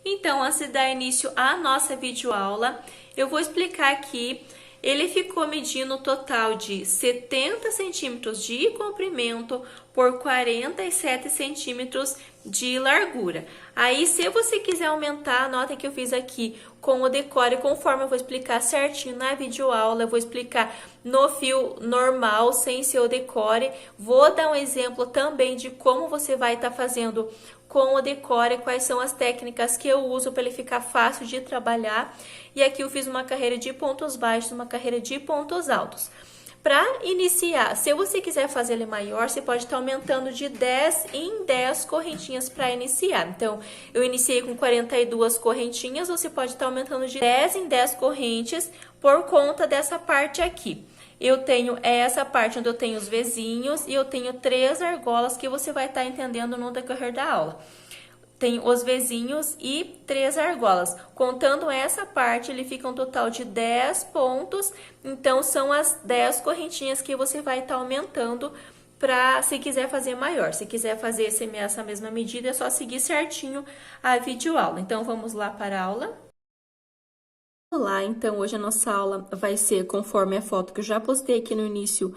Então, antes de dar início à nossa videoaula, eu vou explicar aqui. Ele ficou medindo um total de 70 centímetros de comprimento por 47 centímetros de largura. Aí, se você quiser aumentar, anota que eu fiz aqui com o decore, conforme eu vou explicar certinho na videoaula, eu vou explicar no fio normal, sem ser o decore. Vou dar um exemplo também de como você vai estar fazendo com o decore, quais são as técnicas que eu uso para ele ficar fácil de trabalhar. E aqui eu fiz uma carreira de pontos baixos, uma carreira de pontos altos. Para iniciar, se você quiser fazer ele maior, você pode estar aumentando de 10 em 10 correntinhas para iniciar. Então, eu iniciei com 42 correntinhas, você pode estar aumentando de 10 em 10 correntes por conta dessa parte aqui. Eu tenho essa parte onde eu tenho os vezinhos e eu tenho 3 argolas que você vai estar entendendo no decorrer da aula. Tem os vezinhos e 3 argolas. Contando essa parte, ele fica um total de 10 pontos. Então, são as 10 correntinhas que você vai estar aumentando para, se quiser fazer maior. Se quiser fazer essa mesma medida, é só seguir certinho a videoaula. Então, vamos lá para a aula. Olá, então hoje a nossa aula vai ser conforme a foto que eu já postei aqui no início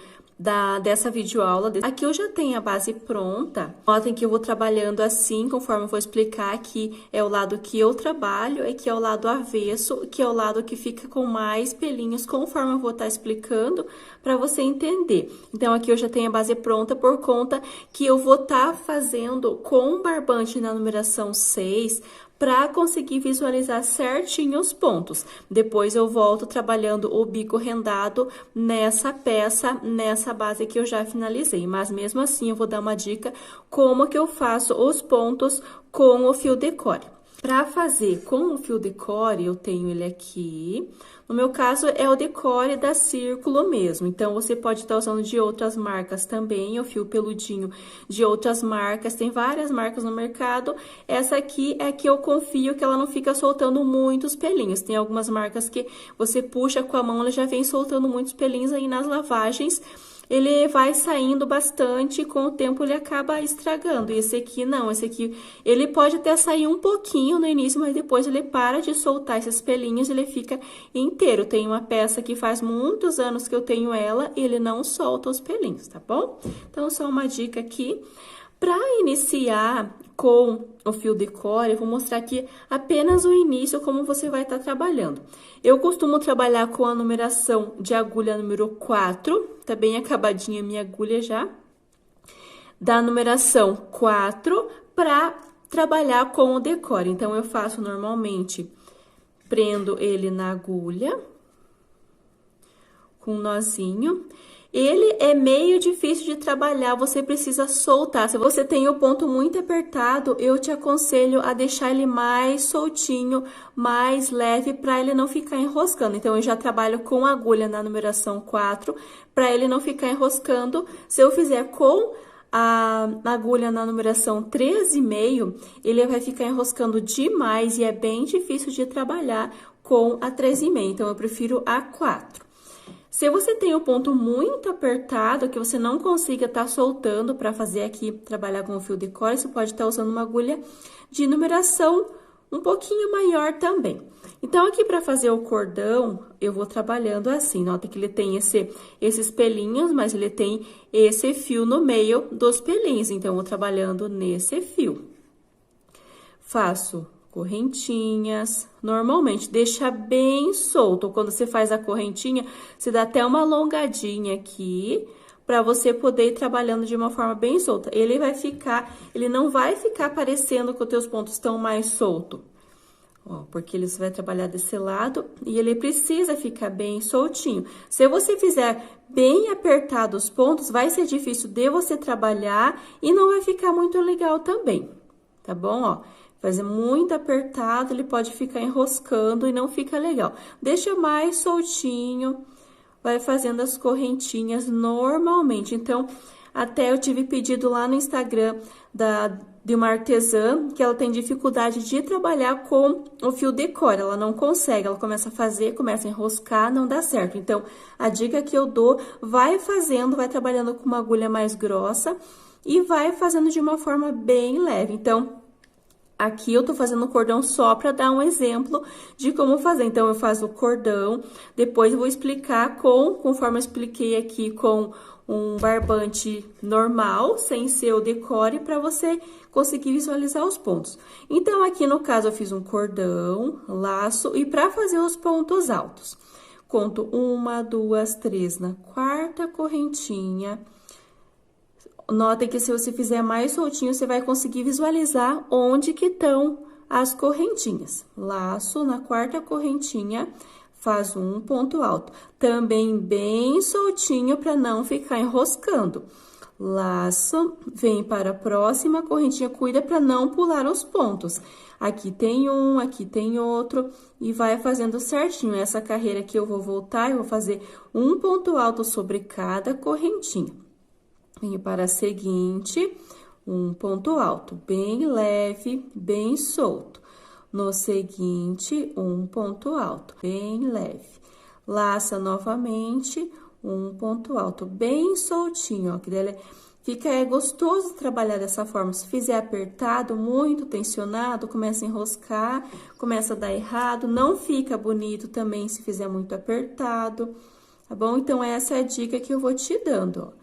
dessa videoaula. Aqui eu já tenho a base pronta. Notem que eu vou trabalhando assim, conforme eu vou explicar. Aqui é o lado que eu trabalho, aqui é o lado avesso, que é o lado que fica com mais pelinhos, conforme eu vou estar explicando, para você entender. Então, aqui eu já tenho a base pronta por conta que eu vou estar fazendo com barbante na numeração 6, para conseguir visualizar certinho os pontos. Depois eu volto trabalhando o bico rendado nessa peça, nessa base que eu já finalizei. Mas mesmo assim eu vou dar uma dica como que eu faço os pontos com o fio decore. Para fazer com o fio decore, eu tenho ele aqui. No meu caso, é o decore da Círculo mesmo. Então, você pode estar usando de outras marcas também, o fio peludinho de outras marcas. Tem várias marcas no mercado. Essa aqui é que eu confio que ela não fica soltando muitos pelinhos. Tem algumas marcas que você puxa com a mão, ela já vem soltando muitos pelinhos aí nas lavagens. Ele vai saindo bastante, com o tempo ele acaba estragando. E esse aqui não, esse aqui ele pode até sair um pouquinho no início, mas depois ele para de soltar esses pelinhos, ele fica inteiro. Tem uma peça que faz muitos anos que eu tenho ela e ele não solta os pelinhos, tá bom? Então, só uma dica aqui. Para iniciar com o fio decore, eu vou mostrar aqui apenas o início, como você vai estar trabalhando. Eu costumo trabalhar com a numeração de agulha número 4, tá bem acabadinha a minha agulha já. Da numeração 4 para trabalhar com o decore. Então, eu faço normalmente, prendo ele na agulha, com um nozinho. Ele é meio difícil de trabalhar, você precisa soltar. Se você tem o ponto muito apertado, eu te aconselho a deixar ele mais soltinho, mais leve, para ele não ficar enroscando. Então, eu já trabalho com agulha na numeração 4, para ele não ficar enroscando. Se eu fizer com a agulha na numeração 3,5, ele vai ficar enroscando demais e é bem difícil de trabalhar com a 3,5. Então, eu prefiro a 4. Se você tem o ponto muito apertado, que você não consiga estar soltando para fazer aqui, trabalhar com o fio decore, você pode estar usando uma agulha de numeração um pouquinho maior também. Então, aqui para fazer o cordão, eu vou trabalhando assim. Nota que ele tem esses pelinhos, mas ele tem esse fio no meio dos pelinhos. Então, eu vou trabalhando nesse fio. Faço correntinhas, normalmente deixa bem solto. Quando você faz a correntinha, você dá até uma alongadinha aqui, para você poder ir trabalhando de uma forma bem solta. Ele não vai ficar parecendo que os teus pontos estão mais soltos. Ó, porque ele vai trabalhar desse lado e ele precisa ficar bem soltinho. Se você fizer bem apertado os pontos, vai ser difícil de você trabalhar e não vai ficar muito legal também, tá bom? Ó, fazer muito apertado, ele pode ficar enroscando e não fica legal. Deixa mais soltinho, vai fazendo as correntinhas normalmente. Então, até eu tive pedido lá no Instagram de uma artesã que ela tem dificuldade de trabalhar com o fio decore, ela não consegue, ela começa a fazer, começa a enroscar, não dá certo. Então, a dica que eu dou, vai fazendo, vai trabalhando com uma agulha mais grossa e vai fazendo de uma forma bem leve. Então, Aqui eu tô fazendo o cordão só para dar um exemplo de como fazer. Então, eu faço o cordão, depois eu vou explicar conforme eu expliquei aqui, com um barbante normal, sem ser o decore, para você conseguir visualizar os pontos. Então, aqui no caso, eu fiz um cordão, laço, e para fazer os pontos altos, conto 1, 2, 3 na quarta correntinha. Nota que se você fizer mais soltinho, você vai conseguir visualizar onde que estão as correntinhas. Laço na quarta correntinha, faz um ponto alto. Também bem soltinho para não ficar enroscando. Laço, vem para a próxima correntinha, cuida para não pular os pontos. Aqui tem um, aqui tem outro, e vai fazendo certinho. Essa carreira aqui eu vou voltar e vou fazer um ponto alto sobre cada correntinha. Venho para a seguinte, um ponto alto, bem leve, bem solto. No seguinte, um ponto alto, bem leve. Laça novamente, um ponto alto, bem soltinho, ó, que dele fica gostoso trabalhar dessa forma. Se fizer apertado, muito tensionado, começa a enroscar, começa a dar errado, não fica bonito também se fizer muito apertado, tá bom? Então, essa é a dica que eu vou te dando, ó.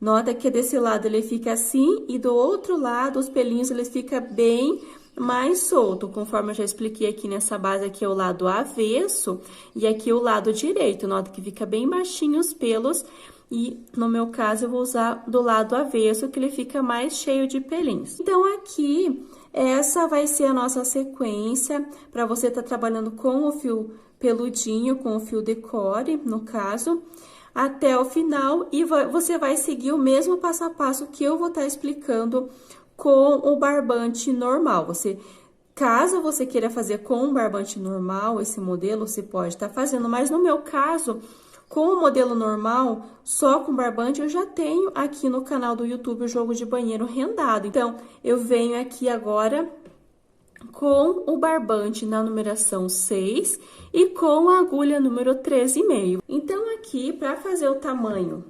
Nota que desse lado ele fica assim e do outro lado os pelinhos eles ficam bem mais solto, conforme eu já expliquei aqui nessa base. Aqui é o lado avesso e aqui o lado direito. Nota que fica bem baixinho os pelos e no meu caso eu vou usar do lado avesso, que ele fica mais cheio de pelinhos. Então aqui essa vai ser a nossa sequência para você estar trabalhando com o fio peludinho, com o fio decore, no caso, até o final, e você vai seguir o mesmo passo a passo que eu vou estar explicando com o barbante normal. Caso você queira fazer com um barbante normal, esse modelo, você pode estar fazendo, mas no meu caso, com o modelo normal, só com barbante, eu já tenho aqui no canal do YouTube o jogo de banheiro rendado. Então, eu venho aqui agora com o barbante na numeração 6 e com a agulha número 13,5. Então, aqui, para fazer o tamanho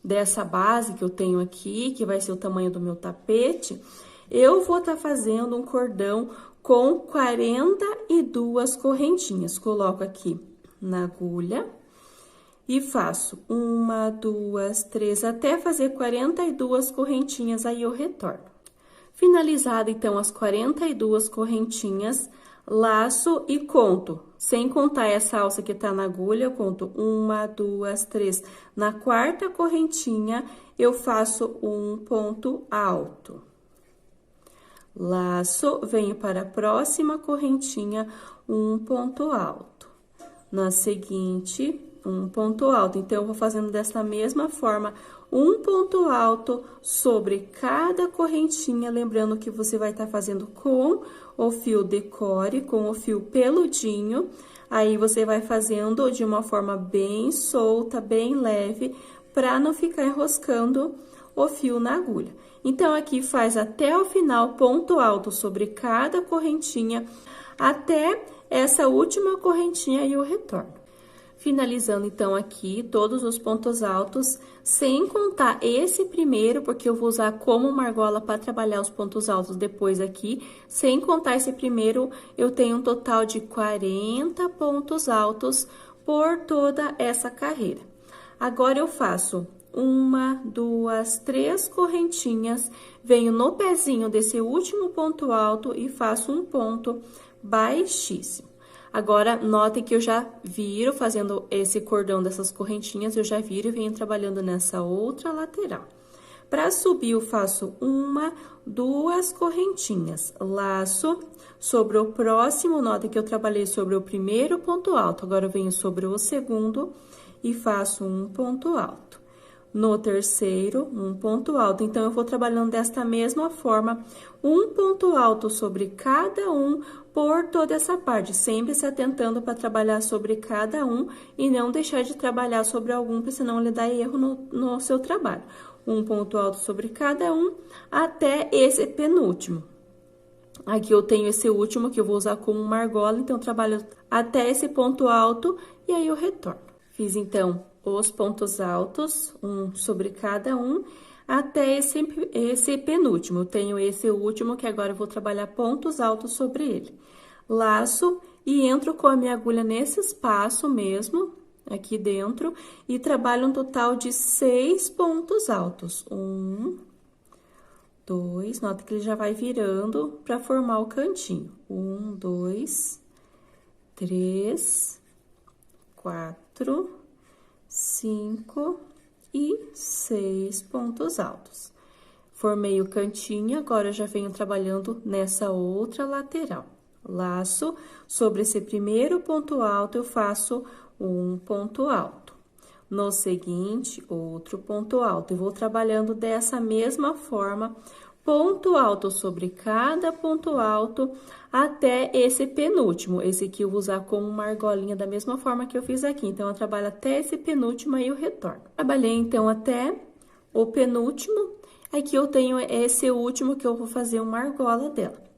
dessa base que eu tenho aqui, que vai ser o tamanho do meu tapete, eu vou estar fazendo um cordão com 42 correntinhas. Coloco aqui na agulha e faço 1, 2, 3, até fazer 42 correntinhas, aí eu retorno. Finalizado, então, as 42 correntinhas, laço e conto. Sem contar essa alça que tá na agulha, eu conto 1, 2, 3. Na quarta correntinha, eu faço um ponto alto. Laço, venho para a próxima correntinha, um ponto alto. Na seguinte, um ponto alto. Então, eu vou fazendo dessa mesma forma, um ponto alto sobre cada correntinha, lembrando que você vai estar fazendo com o fio decore, com o fio peludinho. Aí, você vai fazendo de uma forma bem solta, bem leve, para não ficar enroscando o fio na agulha. Então, aqui faz até o final, ponto alto sobre cada correntinha, até essa última correntinha e o retorno. Finalizando, então, aqui todos os pontos altos, sem contar esse primeiro, porque eu vou usar como uma argola para trabalhar os pontos altos depois aqui. Sem contar esse primeiro, eu tenho um total de 40 pontos altos por toda essa carreira. Agora, eu faço 1, 2, 3 correntinhas, venho no pezinho desse último ponto alto e faço um ponto baixíssimo. Agora, notem que eu já viro, fazendo esse cordão dessas correntinhas, eu já viro e venho trabalhando nessa outra lateral. Para subir, eu faço 1, 2 correntinhas, laço sobre o próximo, notem que eu trabalhei sobre o primeiro ponto alto, agora eu venho sobre o segundo e faço um ponto alto. No terceiro, um ponto alto. Então, eu vou trabalhando desta mesma forma, um ponto alto sobre cada um por toda essa parte, sempre se atentando para trabalhar sobre cada um e não deixar de trabalhar sobre algum, porque senão ele dá erro no seu trabalho. Um ponto alto sobre cada um até esse penúltimo. Aqui eu tenho esse último que eu vou usar como uma argola, então eu trabalho até esse ponto alto e aí eu retorno. Fiz, então, os pontos altos, um sobre cada um. até esse penúltimo. Eu tenho esse último, que agora eu vou trabalhar pontos altos sobre ele. Laço e entro com a minha agulha nesse espaço mesmo, aqui dentro, e trabalho um total de 6 pontos altos. 1, 2, nota que ele já vai virando para formar o cantinho. 1, 2, 3, 4, 5 e 6 pontos altos. Formei o cantinho, agora eu já venho trabalhando nessa outra lateral. Laço, sobre esse primeiro ponto alto, eu faço um ponto alto. No seguinte, outro ponto alto. E vou trabalhando dessa mesma forma, ponto alto sobre cada ponto alto, até esse penúltimo. Esse aqui eu vou usar como uma argolinha da mesma forma que eu fiz aqui. Então, eu trabalho até esse penúltimo e eu retorno. Trabalhei, então, até o penúltimo. Aqui eu tenho esse último que eu vou fazer uma argola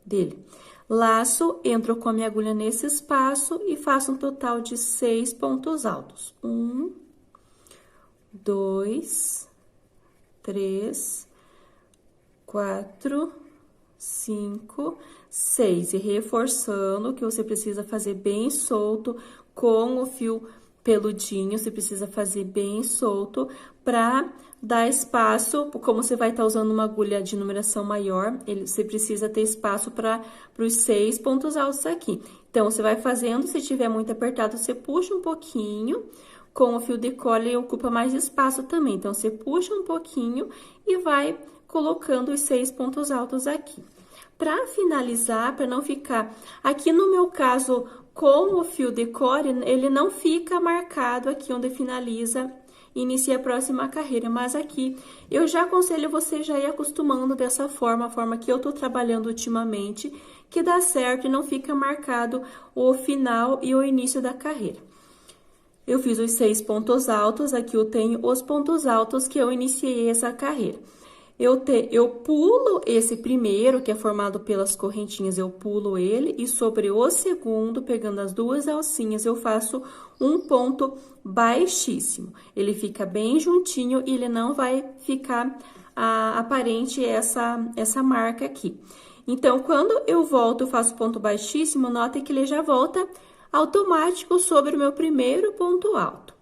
dele. Laço, entro com a minha agulha nesse espaço e faço um total de 6 pontos altos. 1, 2, 3, 4, 5, 6. E reforçando que você precisa fazer bem solto com o fio peludinho, você precisa fazer bem solto para dar espaço, como você vai estar usando uma agulha de numeração maior, você precisa ter espaço para os 6 pontos altos aqui. Então, você vai fazendo, se tiver muito apertado, você puxa um pouquinho, com o fio de cola ele ocupa mais espaço também. Então, você puxa um pouquinho e vai colocando os 6 pontos altos aqui. Para finalizar, para não ficar... Aqui no meu caso, com o fio de cola, ele não fica marcado aqui onde finaliza, inicia a próxima carreira. Mas aqui, eu já aconselho você já ir acostumando dessa forma, a forma que eu tô trabalhando ultimamente, que dá certo e não fica marcado o final e o início da carreira. Eu fiz os 6 pontos altos, aqui eu tenho os pontos altos que eu iniciei essa carreira. Eu pulo esse primeiro, que é formado pelas correntinhas, eu pulo ele, e sobre o segundo, pegando as duas alcinhas, eu faço um ponto baixíssimo. Ele fica bem juntinho e ele não vai ficar aparente essa marca aqui. Então, quando eu volto, eu faço ponto baixíssimo, nota que ele já volta automático sobre o meu primeiro ponto alto.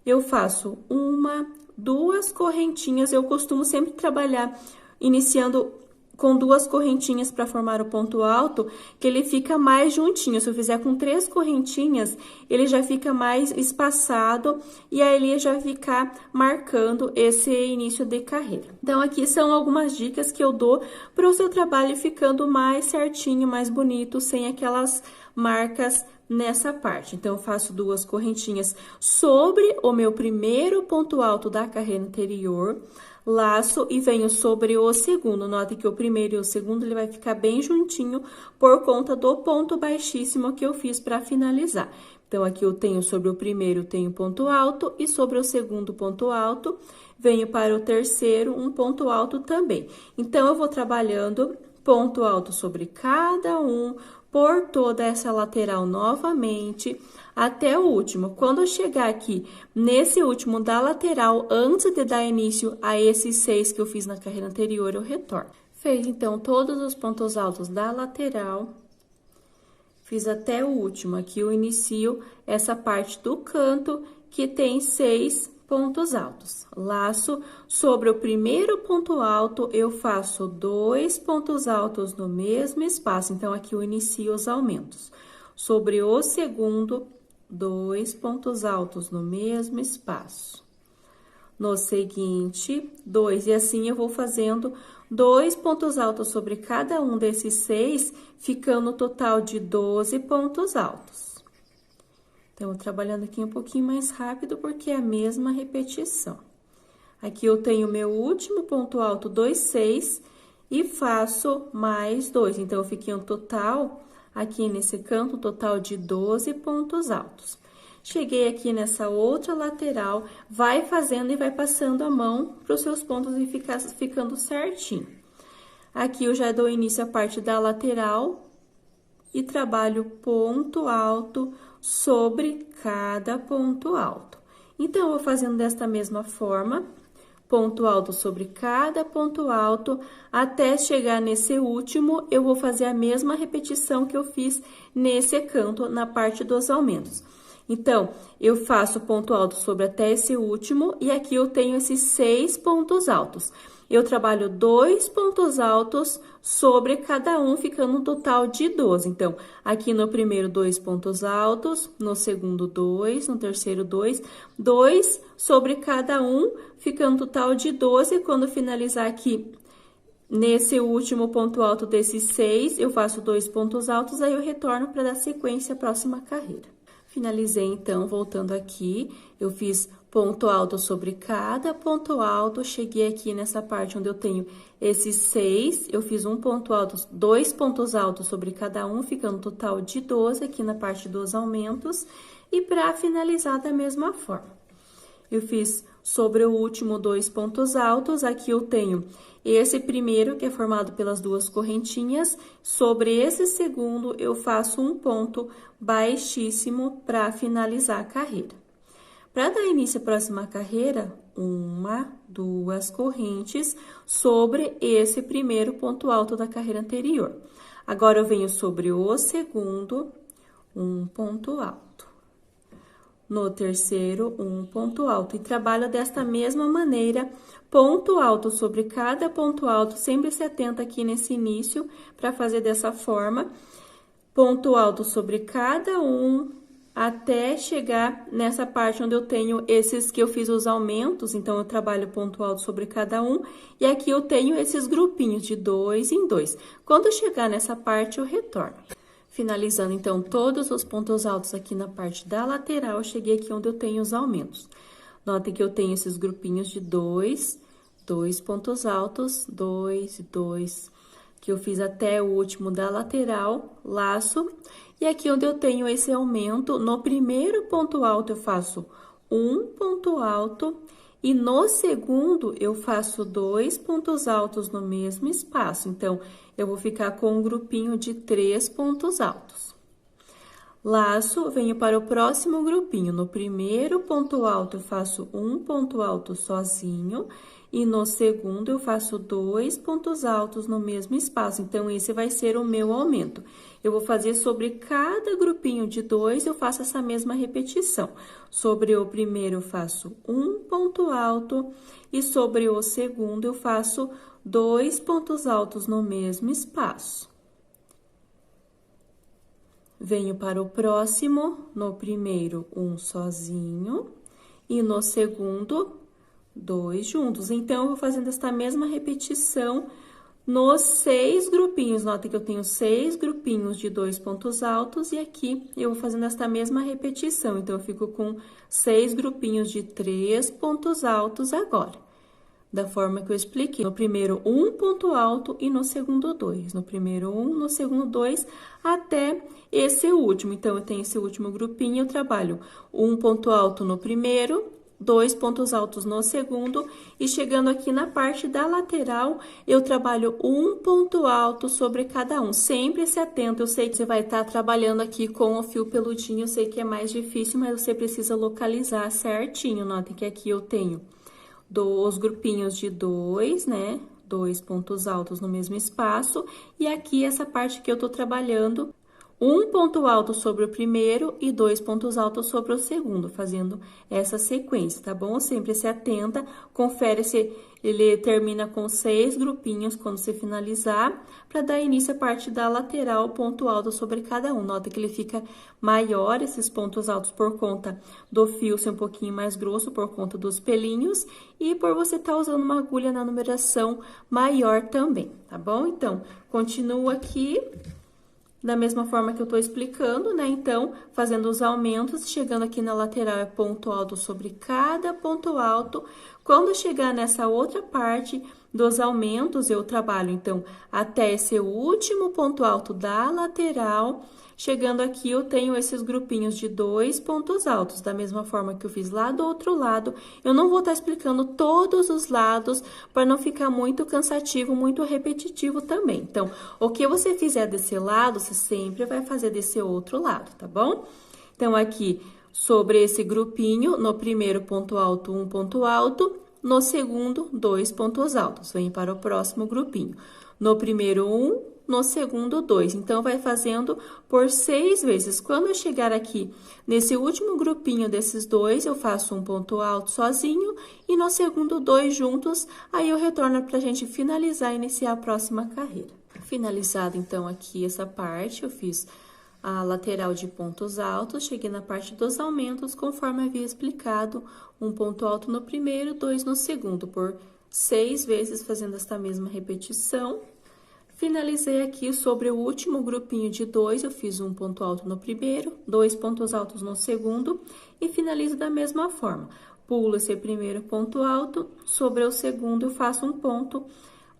Eu faço uma, 2 correntinhas, eu costumo sempre trabalhar iniciando com 2 correntinhas para formar o ponto alto, que ele fica mais juntinho. Se eu fizer com 3 correntinhas, ele já fica mais espaçado e aí ele já fica marcando esse início de carreira. Então, aqui são algumas dicas que eu dou para o seu trabalho ficando mais certinho, mais bonito, sem aquelas marcas nessa parte. Então, eu faço 2 correntinhas sobre o meu primeiro ponto alto da carreira anterior, laço e venho sobre o segundo. Note que o primeiro e o segundo ele vai ficar bem juntinho por conta do ponto baixíssimo que eu fiz para finalizar. Então, aqui eu tenho sobre o primeiro, tenho ponto alto, e sobre o segundo ponto alto, venho para o terceiro, um ponto alto também. Então, eu vou trabalhando ponto alto sobre cada um, por toda essa lateral novamente, até o último. Quando eu chegar aqui, nesse último da lateral, antes de dar início a esses 6 que eu fiz na carreira anterior, eu retorno. Fez, então, todos os pontos altos da lateral, fiz até o último. Aqui eu inicio essa parte do canto, que tem 6 pontos altos. Laço, sobre o primeiro ponto alto, eu faço 2 pontos altos no mesmo espaço. Então, aqui eu inicio os aumentos. Sobre o segundo, 2 pontos altos no mesmo espaço. No seguinte, 2. E assim eu vou fazendo 2 pontos altos sobre cada um desses 6, ficando no total de 12 pontos altos. Então, trabalhando aqui um pouquinho mais rápido, porque é a mesma repetição. Aqui eu tenho meu último ponto alto, 2, 6, e faço mais 2. Então, eu fiquei um total, aqui nesse canto, um total de 12 pontos altos. Cheguei aqui nessa outra lateral, vai fazendo e vai passando a mão para os seus pontos e ficando certinho. Aqui eu já dou início à parte da lateral e trabalho ponto alto sobre cada ponto alto. Então, eu vou fazendo desta mesma forma, ponto alto sobre cada ponto alto, até chegar nesse último, eu vou fazer a mesma repetição que eu fiz nesse canto, na parte dos aumentos. Então, eu faço ponto alto sobre até esse último, e aqui eu tenho esses 6 pontos altos. Eu trabalho 2 pontos altos sobre cada um, ficando um total de 12. Então, aqui no primeiro, 2 pontos altos, no segundo, 2, no terceiro, 2, 2 sobre cada um, ficando um total de 12. Quando finalizar aqui, nesse último ponto alto desses 6, eu faço 2 pontos altos, aí eu retorno para dar sequência à próxima carreira. Finalizei, então, voltando aqui, eu fiz ponto alto sobre cada ponto alto, cheguei aqui nessa parte onde eu tenho esses 6, eu fiz um ponto alto, 2 pontos altos sobre cada um, ficando um total de 12 aqui na parte dos aumentos, e para finalizar da mesma forma. Eu fiz sobre o último 2 pontos altos, aqui eu tenho esse primeiro, que é formado pelas 2 correntinhas, sobre esse segundo eu faço um ponto baixíssimo para finalizar a carreira. Para dar início à próxima carreira, 1, 2 correntes sobre esse primeiro ponto alto da carreira anterior. Agora, eu venho sobre o segundo, um ponto alto. No terceiro, um ponto alto. E trabalho desta mesma maneira, ponto alto sobre cada ponto alto, sempre se atenta aqui nesse início, para fazer dessa forma. Ponto alto sobre cada um, até chegar nessa parte onde eu tenho esses que eu fiz os aumentos, então eu trabalho ponto alto sobre cada um, e aqui eu tenho esses grupinhos de 2 em 2. Quando eu chegar nessa parte, eu retorno. Finalizando, então, todos os pontos altos aqui na parte da lateral, eu cheguei aqui onde eu tenho os aumentos. Notem que eu tenho esses grupinhos de 2, 2 pontos altos, 2, 2, que eu fiz até o último da lateral, laço. E aqui onde eu tenho esse aumento, no primeiro ponto alto eu faço um ponto alto, e no segundo eu faço 2 pontos altos no mesmo espaço. Então, eu vou ficar com um grupinho de 3 pontos altos. Laço, venho para o próximo grupinho. No primeiro ponto alto eu faço um ponto alto sozinho, e no segundo eu faço 2 pontos altos no mesmo espaço. Então, esse vai ser o meu aumento. Eu vou fazer sobre cada grupinho de 2, eu faço essa mesma repetição. Sobre o primeiro, eu faço um ponto alto, e sobre o segundo, eu faço 2 pontos altos no mesmo espaço. Venho para o próximo, no primeiro, um sozinho, e no segundo, 2 juntos. Então, eu vou fazendo esta mesma repetição nos 6 grupinhos. Notem que eu tenho 6 grupinhos de 2 pontos altos, e aqui eu vou fazendo esta mesma repetição. Então, eu fico com 6 grupinhos de 3 pontos altos agora, da forma que eu expliquei. No primeiro, um ponto alto, e no segundo, 2. No primeiro, 1, no segundo, 2, até esse último. Então, eu tenho esse último grupinho, eu trabalho um ponto alto no primeiro, 2 pontos altos no segundo, e chegando aqui na parte da lateral, eu trabalho um ponto alto sobre cada um. Sempre se atenta, eu sei que você vai estar trabalhando aqui com o fio peludinho, eu sei que é mais difícil, mas você precisa localizar certinho. Notem que aqui eu tenho os grupinhos de 2, né? 2 pontos altos no mesmo espaço, e aqui essa parte que eu tô trabalhando, um ponto alto sobre o primeiro e 2 pontos altos sobre o segundo, fazendo essa sequência, tá bom? Sempre se atenta, confere se ele termina com 6 grupinhos quando você finalizar, para dar início à parte da lateral, ponto alto sobre cada um. Nota que ele fica maior, esses pontos altos, por conta do fio ser um pouquinho mais grosso, por conta dos pelinhos, e por você estar usando uma agulha na numeração maior também, tá bom? Então, continua aqui da mesma forma que eu tô explicando, né? Então, fazendo os aumentos, chegando aqui na lateral é ponto alto sobre cada ponto alto. Quando chegar nessa outra parte dos aumentos, eu trabalho, então, até esse último ponto alto da lateral. Chegando aqui, eu tenho esses grupinhos de 2 pontos altos, da mesma forma que eu fiz lá do outro lado. Eu não vou estar explicando todos os lados, para não ficar muito cansativo, muito repetitivo também. Então, o que você fizer desse lado, você sempre vai fazer desse outro lado, tá bom? Então, aqui, sobre esse grupinho, no primeiro ponto alto, um ponto alto, no segundo, 2 pontos altos. Vem para o próximo grupinho. No primeiro, 1, no segundo, 2. Então, vai fazendo por 6 vezes. Quando eu chegar aqui, nesse último grupinho desses 2, eu faço um ponto alto sozinho e no segundo, 2 juntos. Aí, eu retorno para a gente finalizar e iniciar a próxima carreira. Finalizado, então, aqui essa parte, eu fiz a lateral de pontos altos, cheguei na parte dos aumentos, conforme havia explicado, um ponto alto no primeiro, 2 no segundo, por 6 vezes fazendo esta mesma repetição. Finalizei aqui sobre o último grupinho de 2, eu fiz um ponto alto no primeiro, 2 pontos altos no segundo e finalizo da mesma forma. Pulo esse primeiro ponto alto, sobre o segundo eu faço um ponto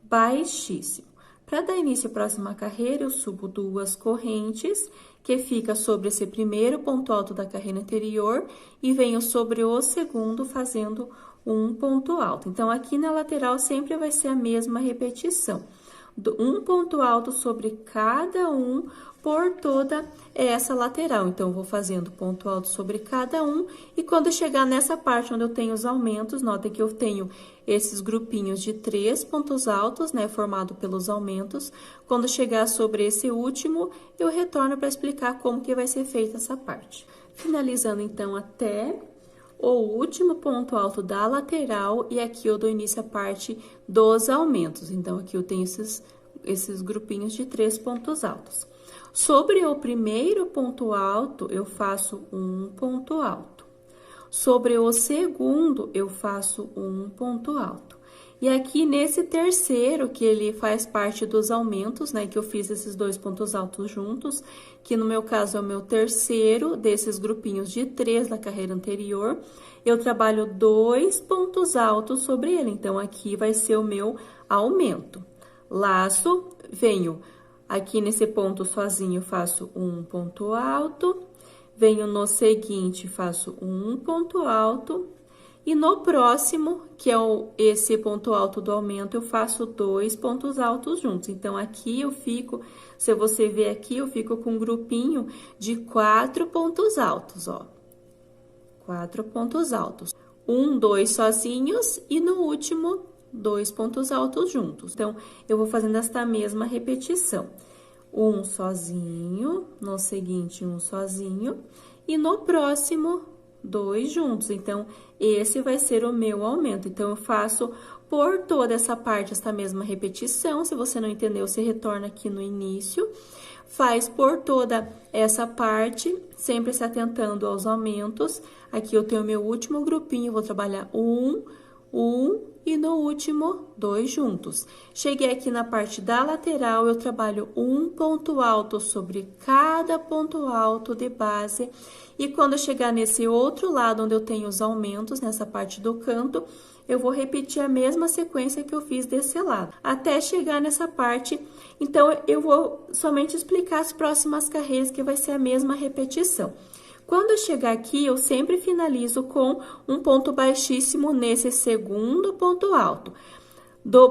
baixíssimo. Para dar início à próxima carreira, eu subo 2 correntes, que fica sobre esse primeiro ponto alto da carreira anterior e venho sobre o segundo fazendo um ponto alto. Então, aqui na lateral sempre vai ser a mesma repetição. Um ponto alto sobre cada um por toda essa lateral. Então, eu vou fazendo ponto alto sobre cada um e quando eu chegar nessa parte onde eu tenho os aumentos, nota que eu tenho esses grupinhos de 3 pontos altos, né, formado pelos aumentos. Quando chegar sobre esse último, eu retorno para explicar como que vai ser feita essa parte. Finalizando, então, até o último ponto alto da lateral e aqui eu dou início à parte dos aumentos. Então, aqui eu tenho esses grupinhos de 3 pontos altos. Sobre o primeiro ponto alto, eu faço um ponto alto. Sobre o segundo, eu faço um ponto alto. E aqui nesse terceiro, que ele faz parte dos aumentos, né, que eu fiz esses 2 pontos altos juntos, que no meu caso é o meu terceiro desses grupinhos de 3 da carreira anterior, eu trabalho 2 pontos altos sobre ele. Então, aqui vai ser o meu aumento. Laço, venho aqui nesse ponto sozinho, faço um ponto alto. Venho no seguinte, faço um ponto alto. E no próximo, que é esse ponto alto do aumento, eu faço 2 pontos altos juntos. Então, aqui eu fico, se você ver aqui, eu fico com um grupinho de 4 pontos altos, ó. 4 pontos altos. 1, 2 sozinhos e no último, 2 pontos altos juntos. Então, eu vou fazendo esta mesma repetição. Um sozinho, no seguinte, um sozinho, e no próximo, 2 juntos. Então, esse vai ser o meu aumento. Então, eu faço por toda essa parte, essa mesma repetição. Se você não entendeu, você retorna aqui no início. Faz por toda essa parte, sempre se atentando aos aumentos. Aqui eu tenho o meu último grupinho, vou trabalhar um e no último, 2 juntos. Cheguei aqui na parte da lateral, eu trabalho um ponto alto sobre cada ponto alto de base. E quando eu chegar nesse outro lado, onde eu tenho os aumentos, nessa parte do canto, eu vou repetir a mesma sequência que eu fiz desse lado, até chegar nessa parte. Então, eu vou somente explicar as próximas carreiras, que vai ser a mesma repetição. Quando eu chegar aqui, eu sempre finalizo com um ponto baixíssimo nesse segundo ponto alto.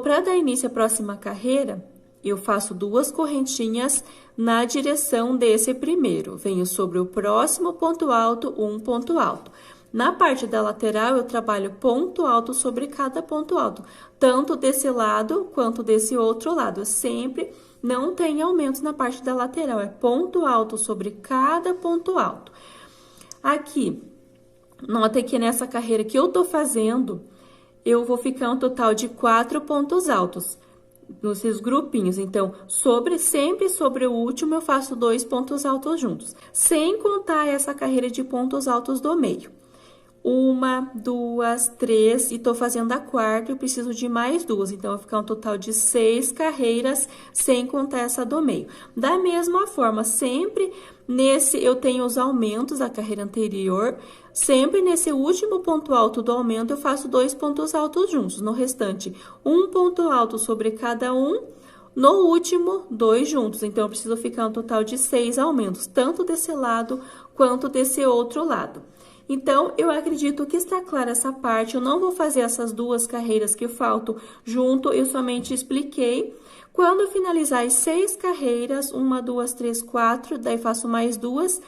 Para dar início à próxima carreira, eu faço 2 correntinhas na direção desse primeiro. Venho sobre o próximo ponto alto, um ponto alto. Na parte da lateral, eu trabalho ponto alto sobre cada ponto alto, tanto desse lado quanto desse outro lado. Sempre não tem aumentos na parte da lateral, é ponto alto sobre cada ponto alto. Aqui, nota que nessa carreira que eu tô fazendo, eu vou ficar um total de 4 pontos altos nesses grupinhos. Então, sempre sobre o último, eu faço 2 pontos altos juntos, sem contar essa carreira de pontos altos do meio. 1, 2, 3, e tô fazendo a quarta, eu preciso de mais 2, então, vai ficar um total de 6 carreiras, sem contar essa do meio. Da mesma forma, sempre eu tenho os aumentos da carreira anterior, sempre nesse último ponto alto do aumento, eu faço 2 pontos altos juntos. No restante, um ponto alto sobre cada um, no último, 2 juntos. Então, eu preciso ficar um total de 6 aumentos, tanto desse lado quanto desse outro lado. Então, eu acredito que está clara essa parte. Eu não vou fazer essas 2 carreiras que faltam junto, eu somente expliquei. Quando eu finalizar as 6 carreiras, 1, 2, 3, 4, daí faço mais 2,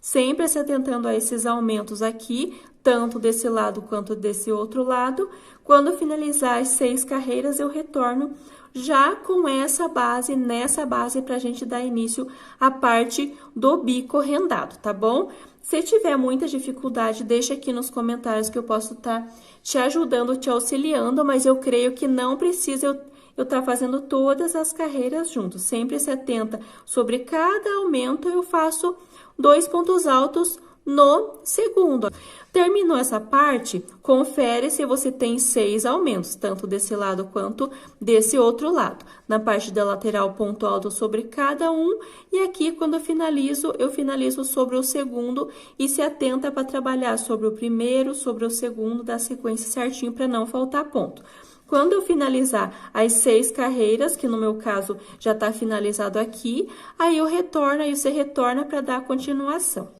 sempre se atentando a esses aumentos aqui, tanto desse lado quanto desse outro lado. Quando finalizar as 6 carreiras, eu retorno já com essa base, nessa base, para a gente dar início à parte do bico rendado, tá bom? Se tiver muita dificuldade, deixa aqui nos comentários que eu posso estar te ajudando, te auxiliando, mas eu creio que não precisa eu estar fazendo todas as carreiras juntos. Sempre se atenta sobre cada aumento, eu faço 2 pontos altos no segundo. Terminou essa parte, confere se você tem 6 aumentos, tanto desse lado quanto desse outro lado. Na parte da lateral, ponto alto sobre cada um, e aqui quando eu finalizo sobre o segundo e se atenta para trabalhar sobre o primeiro, sobre o segundo, da sequência certinho para não faltar ponto. Quando eu finalizar as 6 carreiras, que no meu caso já está finalizado aqui, aí eu retorno, aí você retorna para dar continuação.